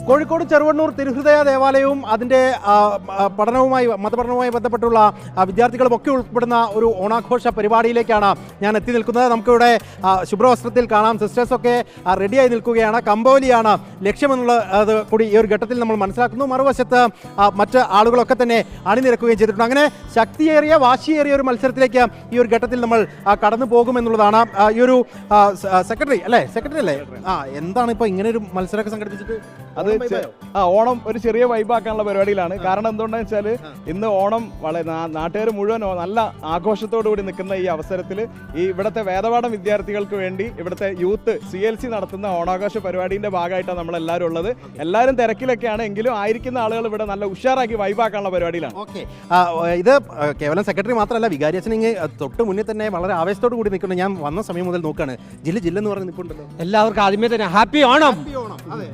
കോഴിക്കോട് ചെറുവണ്ണൂർ തിരുഹൃദയ ദേവാലയവും അതിൻ്റെ മതപഠനവുമായി ബന്ധപ്പെട്ടുള്ള വിദ്യാർത്ഥികളും ഒക്കെ ഉൾപ്പെടുന്ന ഒരു ഓണാഘോഷ പരിപാടിയിലേക്കാണ് ഞാൻ എത്തി നിൽക്കുന്നത്. നമുക്കിവിടെ ശുഭ്രവസ്ത്രത്തിൽ കാണാം, സിസ്റ്റേഴ്സൊക്കെ റെഡിയായി നിൽക്കുകയാണ്. കമ്പോലിയാണ് ലക്ഷ്യമെന്നുള്ളത് കൂടി ഈ ഒരു ഘട്ടത്തിൽ നമ്മൾ മനസ്സിലാക്കുന്നു. മറുവശത്ത് മറ്റ് ആളുകളൊക്കെ തന്നെ അണിനിരക്കുകയും ചെയ്തിട്ടുണ്ട്. അങ്ങനെ ശക്തിയേറിയ വാശിയേറിയ ഒരു മത്സരത്തിലേക്ക് ഈ ഒരു ഘട്ടത്തിൽ നമ്മൾ കടന്നു പോകുമെന്നുള്ളതാണ്. ഈ ഒരു സെക്രട്ടറി അല്ലേ എന്താണ് ഇപ്പോൾ ഇങ്ങനെ ഒരു മത്സരമൊക്കെ സംഘടിപ്പിച്ചിട്ട്? അത് ഓണം ഒരു ചെറിയ വൈബാക്കാനുള്ള പരിപാടിയിലാണ്. കാരണം എന്തുകൊണ്ടാന്ന് വെച്ചാൽ ഇന്ന് ഓണം വളരെ നാട്ടുകാർ മുഴുവൻ നല്ല ആഘോഷത്തോടു കൂടി നിൽക്കുന്ന ഈ അവസരത്തിൽ ഈ ഇവിടുത്തെ വേദപാഠം വിദ്യാർത്ഥികൾക്ക് വേണ്ടി ഇവിടുത്തെ യൂത്ത് CLC നടത്തുന്ന ഓണാഘോഷ പരിപാടിന്റെ ഭാഗമായിട്ടാണ് നമ്മളെല്ലാവരും ഉള്ളത്. എല്ലാവരും തിരക്കിലൊക്കെയാണ്, എങ്കിലും ആയിരിക്കുന്ന ആളുകൾ ഇവിടെ നല്ല ഉഷാറാക്കി വൈബാക്കാനുള്ള പരിപാടിയിലാണ്. ഓക്കെ, ഇത് കേവലം സെക്രട്ടറി മാത്രമല്ല, വികാരിയച്ഛൻ ഇങ്ങനെ തൊട്ട് മുന്നിൽ തന്നെ വളരെ ആവേശത്തോടു കൂടി നിൽക്കുന്നത് ഞാൻ വന്ന സമയം മുതൽ നോക്കുകയാണ്. ജില്ലെന്ന് പറഞ്ഞ് നിൽക്കുന്നുണ്ടല്ലോ. എല്ലാവർക്കും ആദ്യമേ തന്നെ ഹാപ്പി ഓണം. അതെ,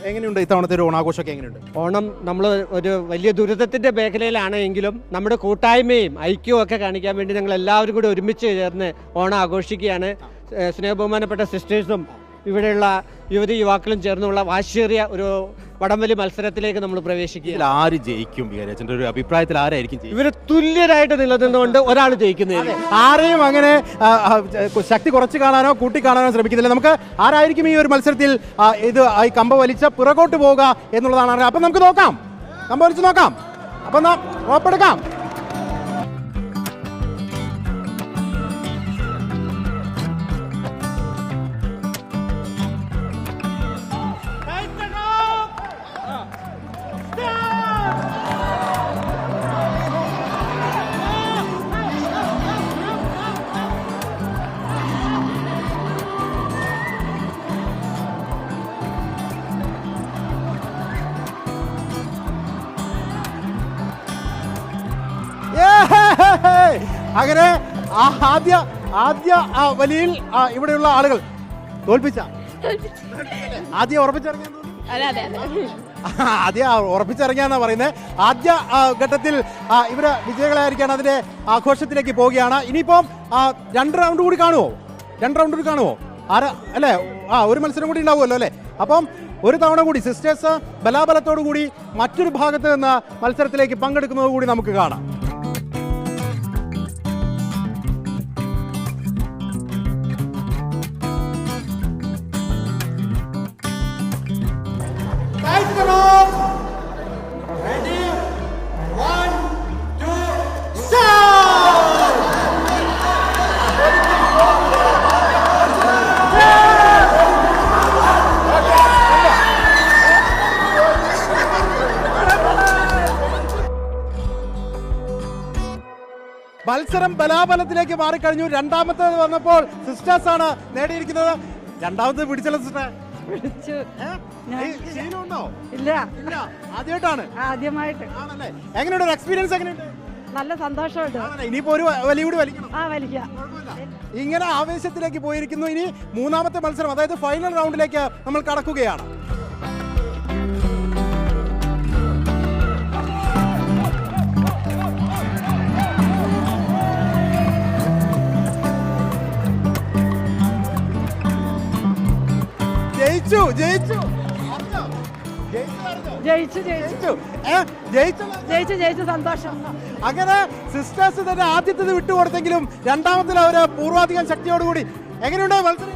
എങ്ങനെയുണ്ട് ഇത്തവണത്തെ ഒരു ഓണാഘോഷമൊക്കെ? എങ്ങനെയുണ്ട് ഓണം? നമ്മൾ ഒരു വലിയ ദുരിതത്തിൻ്റെ മേഖലയിലാണെങ്കിലും നമ്മുടെ കൂട്ടായ്മയും ഐക്യവും ഒക്കെ കാണിക്കാൻ വേണ്ടി ഞങ്ങൾ എല്ലാവരും കൂടി ഒരുമിച്ച് ചേർന്ന് ഓണം ആഘോഷിക്കുകയാണ്. സ്നേഹബഹുമാനപ്പെട്ട സിസ്റ്റേഴ്സും ഇവിടെയുള്ള യുവതി യുവാക്കളും ചേർന്നുള്ള വാശിയേറിയ ഒരു വടംവലി മത്സരത്തിലേക്ക് നമ്മൾ പ്രവേശിക്കുക. ആര് ജയിക്കും? വികാരിയച്ഛൻ്റെ ഒരു അഭിപ്രായത്തിൽ ആരായിരിക്കും? ഇവർ തുല്യരായിട്ട് നിലനിന്നുകൊണ്ട് ഒരാൾ ജയിക്കുന്നത്. ആരെയും അങ്ങനെ ശക്തി കുറച്ച് കാണാനോ കൂട്ടി കാണാനോ ശ്രമിക്കുന്നില്ല. നമുക്ക് ആരായിരിക്കും ഈ ഒരു മത്സരത്തിൽ ഇത് ഈ കമ്പ വലിച്ച പുറകോട്ട് പോവുക എന്നുള്ളതാണ്. അപ്പം നമുക്ക് നോക്കാം, കമ്പ വലിച്ച് നോക്കാം. അപ്പം ഓപ്പെടുക്കാം. അങ്ങനെ ആദ്യ വലിയിൽ ഇവിടെയുള്ള ആളുകൾ തോൽപ്പിച്ച ആദ്യം ഉറപ്പിച്ചിറങ്ങിയാന്നാ പറയുന്നത്. ആദ്യ ഘട്ടത്തിൽ ഇവര് വിജയികളായിരിക്കാണ്. അതിന്റെ ആഘോഷത്തിലേക്ക് പോവുകയാണ്. ഇനിയിപ്പം 2 റൗണ്ട് കൂടി കാണുമോ? അല്ലേ? ഒരു മത്സരം കൂടി ഉണ്ടാവുമല്ലോ അല്ലേ? അപ്പം ഒരു തവണ കൂടി സിസ്റ്റേഴ്സ് ബലാബലത്തോടു കൂടി മറ്റൊരു ഭാഗത്ത് നിന്ന് മത്സരത്തിലേക്ക് പങ്കെടുക്കുന്നത് കൂടി നമുക്ക് കാണാം. മത്സരം ബലാബലത്തിലേക്ക് മാറിക്കഴിഞ്ഞു. രണ്ടാമത്തേത് വന്നപ്പോൾ സിസ്റ്റേഴ്സ് ആണ് നേടിയിരിക്കുന്നത്. രണ്ടാമത്തെ പിടിച്ചല്ലോ സിസ്റ്റർ? ശീലമുണ്ടോ? ഇല്ല, ആദ്യമായിട്ടാണ്. ആദ്യമായിട്ട്. ആണല്ലേ? എങ്ങനെയുണ്ട് എക്സ്പീരിയൻസ്? എങ്ങനെയുണ്ട്? നല്ല സന്തോഷമുണ്ട്. ഇനിയിപ്പോ ഒരു വലിയ കൂടി വലിക്കണം. വലിക്കാം. ഇങ്ങനെ ആവേശത്തിലേക്ക് പോയിരിക്കുന്നു. ഇനി മൂന്നാമത്തെ മത്സരം, അതായത് ഫൈനൽ റൗണ്ടിലേക്ക് നമ്മൾ കടക്കുകയാണ്. ജയിച്ചു സന്തോഷം. അങ്ങനെ സിസ്റ്റേഴ്സ് തന്നെ ആദ്യത്തേത് വിട്ടുകൊടുത്തെങ്കിലും രണ്ടാമത്തിൽ അവര് പൂർവാധികം ശക്തിയോടുകൂടി. എങ്ങനെയുണ്ടോ മത്സരം?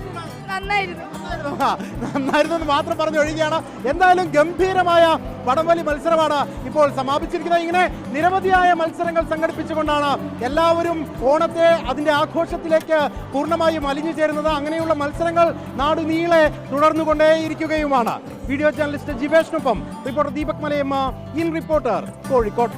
നന്നായിരുന്നു എന്ന് മാത്രം പറഞ്ഞൊഴിയുകയാണ്. എന്തായാലും ഗംഭീരമായ വടംവലി മത്സരമാണ് ഇപ്പോൾ സമാപിച്ചിരിക്കുന്നത്. ഇങ്ങനെ നിരവധിയായ മത്സരങ്ങൾ സംഘടിപ്പിച്ചുകൊണ്ടാണ് എല്ലാവരും ഓണത്തെ അതിന്റെ ആഘോഷത്തിലേക്ക് പൂർണ്ണമായും അലിഞ്ഞു ചേരുന്നത്. അങ്ങനെയുള്ള മത്സരങ്ങൾ നാടുനീളെ തുടർന്നുകൊണ്ടേയിരിക്കുകയുമാണ്. വീഡിയോ ജേർണലിസ്റ്റ് ജിവേഷിനൊപ്പം reporter Deepak Malayamma, in reporter, Kozhikode.